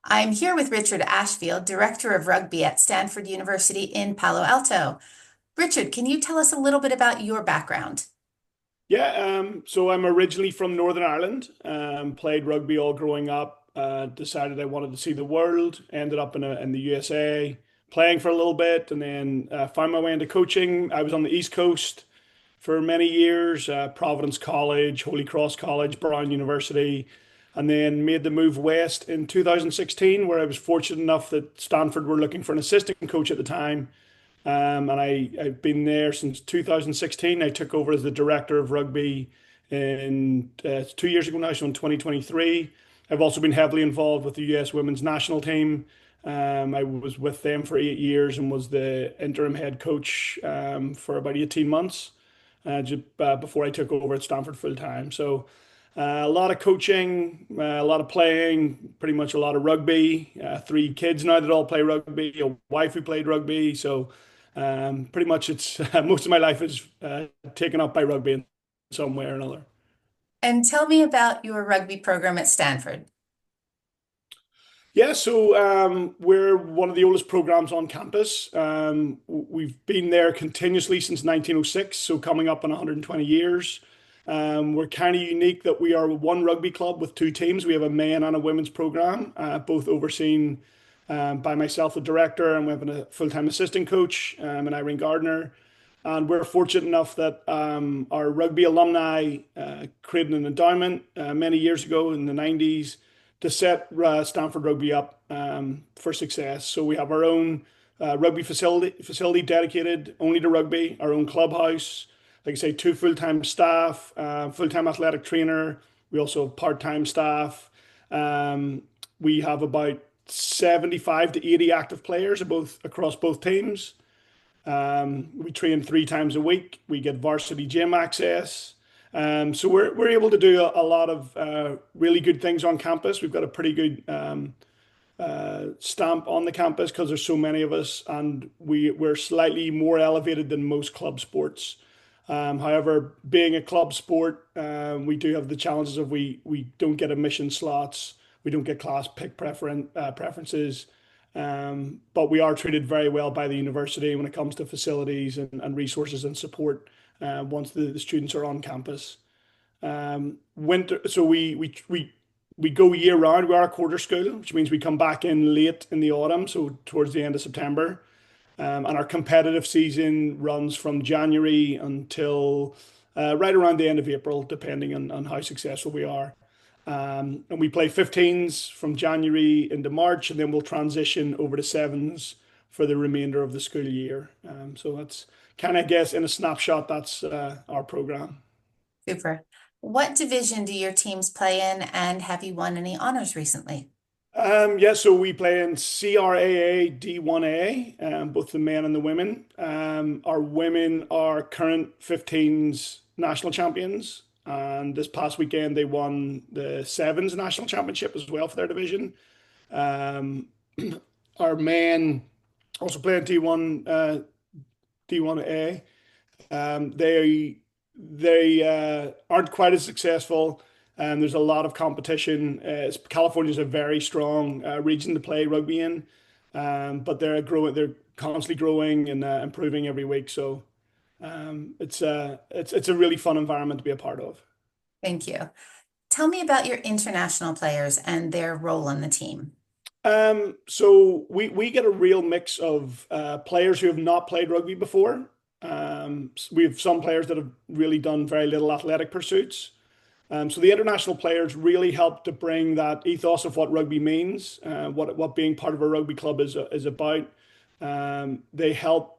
I'm here with Richard Ashfield, Director of Rugby at Stanford University in Palo Alto. Richard, can you tell us a little bit about your background? So I'm originally from Northern Ireland. Played rugby all growing up. Decided I wanted to see the world. Ended up in the USA, playing for a little bit, and then found my way into coaching. I was on the East Coast for many years, Providence College, Holy Cross College, Brown University, and then made the move west in 2016, where I was fortunate enough that Stanford were looking for an assistant coach at the time. I've been there since 2016. I took over as the director of rugby in 2 years ago now, so in 2023. I've also been heavily involved with the US women's national team. I was with them for 8 years and was the interim head coach for about 18 months before I took over at Stanford full time. So a lot of coaching, a lot of playing, pretty much a lot of rugby. Three kids now that all play rugby, a wife who played rugby. So pretty much it's most of my life is taken up by rugby in some way or another. And tell me about your rugby program at Stanford. We're one of the oldest programs on campus. We've been there continuously since 1906, so coming up on 120 years. We're kind of unique that we are one rugby club with two teams. We have a men and a women's program, both overseen by myself, the director, and we have a full-time assistant coach, and Irene Gardner. And we're fortunate enough that our rugby alumni created an endowment many years ago in the 90s to set Stanford Rugby up for success. So we have our own rugby facility dedicated only to rugby, our own clubhouse, like I say, two full-time staff, full-time athletic trainer. We also have part-time staff. We have about 75 to 80 active players across both teams. We train 3 times a week. We get varsity gym access. So we're able to do a lot of really good things on campus. We've got a pretty good stamp on the campus because there's so many of us, and we're slightly more elevated than most club sports. However, being a club sport, we do have the challenges of we don't get admission slots, we don't get class pick preferences, but we are treated very well by the university when it comes to facilities and resources and support once the students are on campus. Winter, so we go year round. We are a quarter school, which means we come back in late in the autumn, so towards the end of September. And our competitive season runs from January until right around the end of April, depending on how successful we are. And we play 15s from January into March, and then we'll transition over to sevens for the remainder of the school year. So that's kind of, guess, in a snapshot, that's our program. Super. What division do your teams play in, and have you won any honors recently? So we play in CRAA D1A, both the men and the women. Our women are current 15s national champions, and this past weekend they won the sevens national championship as well for their division. Um, our men also play in D1A. They aren't quite as successful. There's a lot of competition. California is a very strong region to play rugby in, but they're growing. They're constantly growing and improving every week. So it's a really fun environment to be a part of. Thank you. Tell me about your international players and their role on the team. So we get a real mix of players who have not played rugby before. We have some players that have really done very little athletic pursuits. So the international players really help to bring that ethos of what rugby means, what being part of a rugby club is about. They help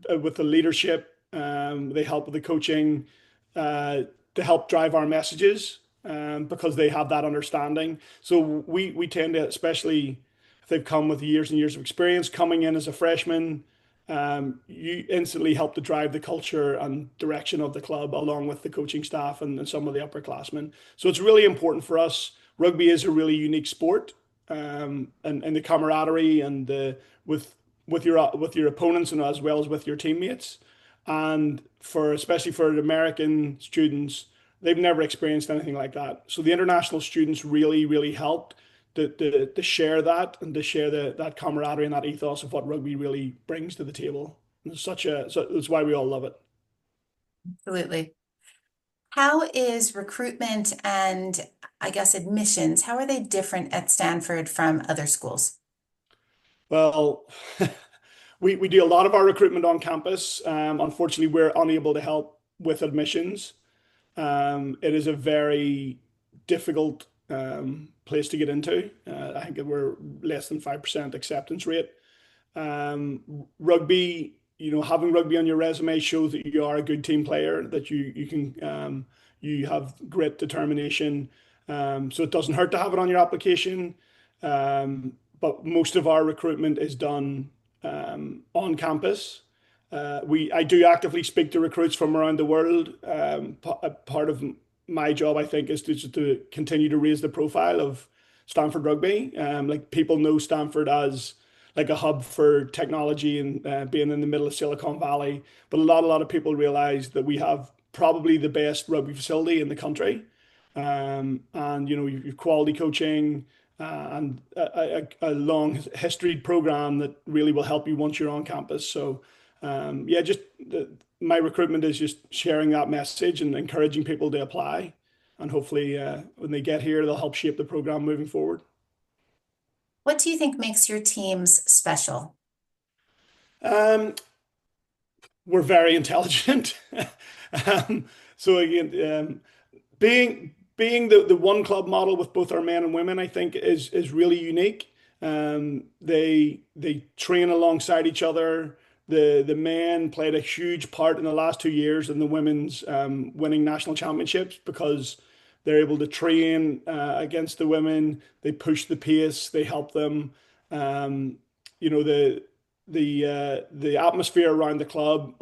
with the leadership. They help with the coaching to help drive our messages because they have that understanding. So we tend to, especially if they've come with years and years of experience, coming in as a freshman, you instantly help to drive the culture and direction of the club along with the coaching staff and some of the upperclassmen. So it's really important for us. Rugby is a really unique sport, and the camaraderie and the with your opponents and as well as with your teammates. And for especially for the American students, they've never experienced anything like that. So the international students really, really helped to share that and to share that camaraderie and that ethos of what rugby really brings to the table. And it's so that's why we all love it. Absolutely. How is recruitment and I guess admissions, how are they different at Stanford from other schools? Well, we do a lot of our recruitment on campus. Unfortunately, we're unable to help with admissions. It is a very difficult place to get into. I think that we're less than 5% acceptance rate. Rugby, having rugby on your resume shows that you are a good team player, that you can you have great determination. So it doesn't hurt to have it on your application. But most of our recruitment is done on campus. I do actively speak to recruits from around the world. A part of my job, I think, is to continue to raise the profile of Stanford Rugby. Like people know Stanford as like a hub for technology and being in the middle of Silicon Valley. But a lot of people realize that we have probably the best rugby facility in the country. And you've quality coaching and a long history program that really will help you once you're on campus. So yeah, my recruitment is just sharing that message and encouraging people to apply. And hopefully, when they get here, they'll help shape the program moving forward. What do you think makes your teams special? Um, we're very intelligent. um, so again, being the one club model with both our men and women, I think is really unique. They train alongside each other. The men played a huge part in the last 2 years in the women's winning national championships because they're able to train against the women. They push the pace. They help them. Um, you know the atmosphere around the club.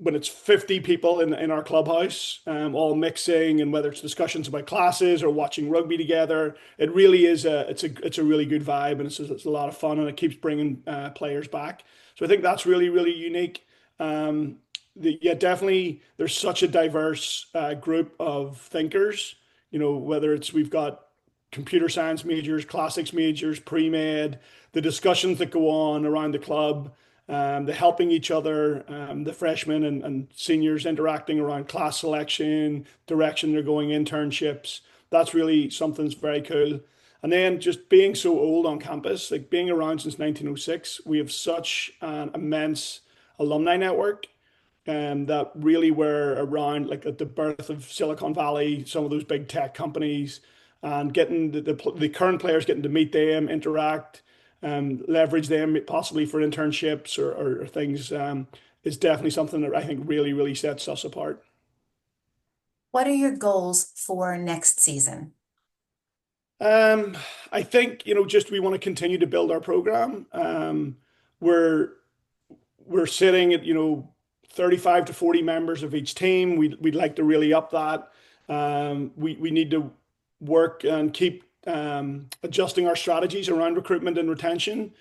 When it's 50 people in our clubhouse, all mixing, and whether it's discussions about classes or watching rugby together, it really is it's a really good vibe, and it's a lot of fun, and it keeps bringing players back. So I think that's really really unique. Yeah, definitely. There's such a diverse group of thinkers. Whether it's we've got computer science majors, classics majors, pre-med, the discussions that go on around the club, the helping each other, the freshmen and seniors interacting around class selection, direction they're going, internships. That's really something that's very cool. And then just being so old on campus, like being around since 1906, we have such an immense alumni network that really were around like at the birth of Silicon Valley, some of those big tech companies, and getting the current players getting to meet them, interact, leverage them possibly for internships or things is definitely something that I think really, really sets us apart. What are your goals for next season? Um, I think, just we want to continue to build our program. We're we're sitting at 35 to 40 members of each team. We'd like to really up that. We need to work and keep adjusting our strategies around recruitment and retention.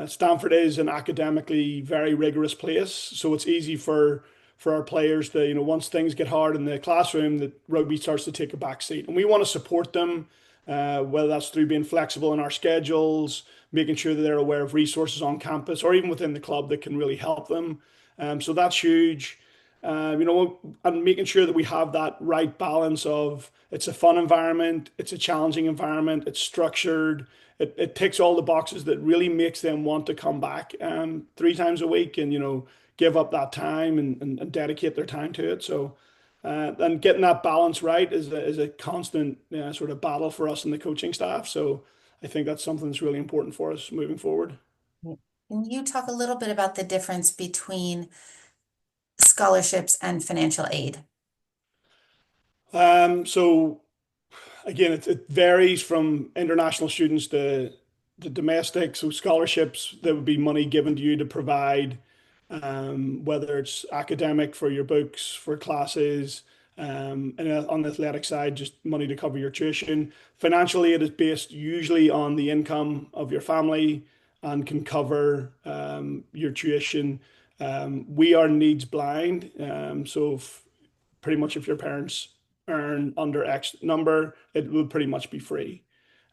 Stanford is an academically very rigorous place, so it's easy for our players to, once things get hard in the classroom, that rugby starts to take a back seat. And we want to support them, whether that's through being flexible in our schedules, making sure that they're aware of resources on campus or even within the club that can really help them. So that's huge. And making sure that we have that right balance of it's a fun environment, it's a challenging environment, it's structured, it ticks all the boxes that really makes them want to come back 3 times a week and give up that time and dedicate their time to it. So and getting that balance right is a constant sort of battle for us and the coaching staff. So I think that's something that's really important for us moving forward. Can you talk a little bit about the difference between scholarships and financial aid? So again, it varies from international students to the domestic. So scholarships, there would be money given to you to provide, whether it's academic for your books, for classes, and on the athletic side, just money to cover your tuition. Financial aid is based usually on the income of your family and can cover your tuition. We are needs blind, so pretty much if your parents earn under X number, it will pretty much be free.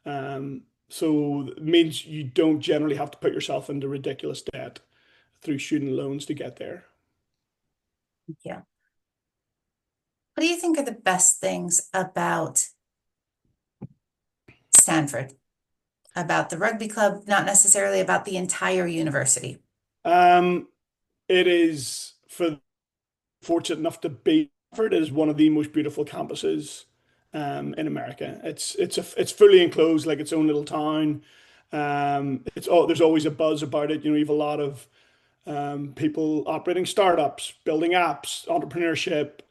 So it means you don't generally have to put yourself into ridiculous debt through student loans to get there. Yeah. What do you think are the best things about Stanford, about the rugby club, not necessarily about the entire university? Um, it is for fortunate enough to be Stanford is one of the most beautiful campuses in America. It's fully enclosed like its own little town. It's all there's always a buzz about it. You know, you have a lot of people operating startups, building apps, entrepreneurship.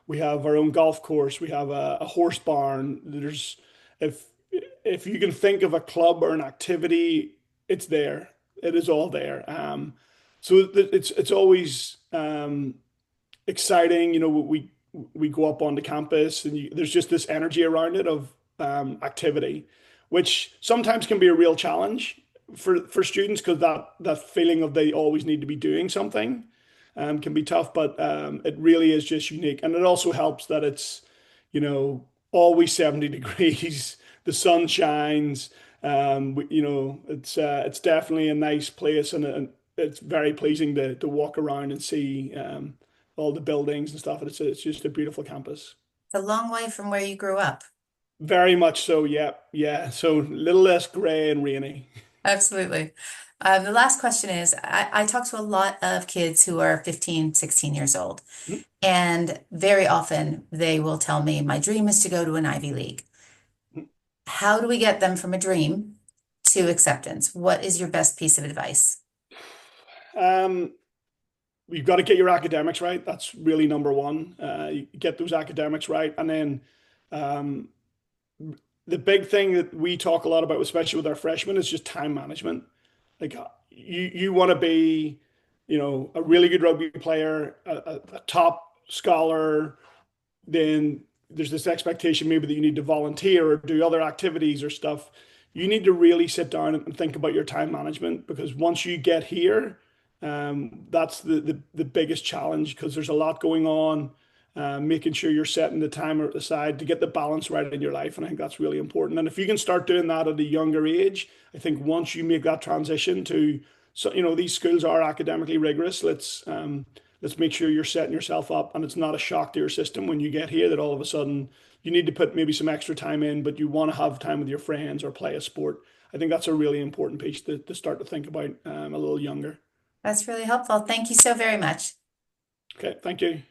We have our own golf course. We have a horse barn. There's if if you can think of a club or an activity, it's there. It is all there. It's always exciting. You know, we go up on the campus and there's just this energy around it of activity, which sometimes can be a real challenge for students because that feeling of they always need to be doing something can be tough. But it really is just unique, and it also helps that it's always 70 degrees. The sun shines. It's definitely a nice place, and it's very pleasing to walk around and see all the buildings and stuff. It's just a beautiful campus. It's a long way from where you grew up. Very much so. Yeah, yeah. So a little less gray and rainy. Absolutely. The last question is, I talk to a lot of kids who are 15, 16 years old, and very often they will tell me, my dream is to go to an Ivy League. How do we get them from a dream to acceptance? What is your best piece of advice? Um, you've got to get your academics right. That's really number one. You get those academics right, and then um, the big thing that we talk a lot about, especially with our freshmen, is just time management. Like you want to be, a really good rugby player, a top scholar, then there's this expectation maybe that you need to volunteer or do other activities or stuff. You need to really sit down and think about your time management because once you get here, that's the biggest challenge because there's a lot going on. Making sure you're setting the timer aside to get the balance right in your life, and I think that's really important. And if you can start doing that at a younger age, I think once you make that transition to, so these schools are academically rigorous. Let's make sure you're setting yourself up and it's not a shock to your system when you get here that all of a sudden you need to put maybe some extra time in, but you want to have time with your friends or play a sport. I think that's a really important piece to start to think about a little younger. That's really helpful. Thank you so very much. Okay, thank you.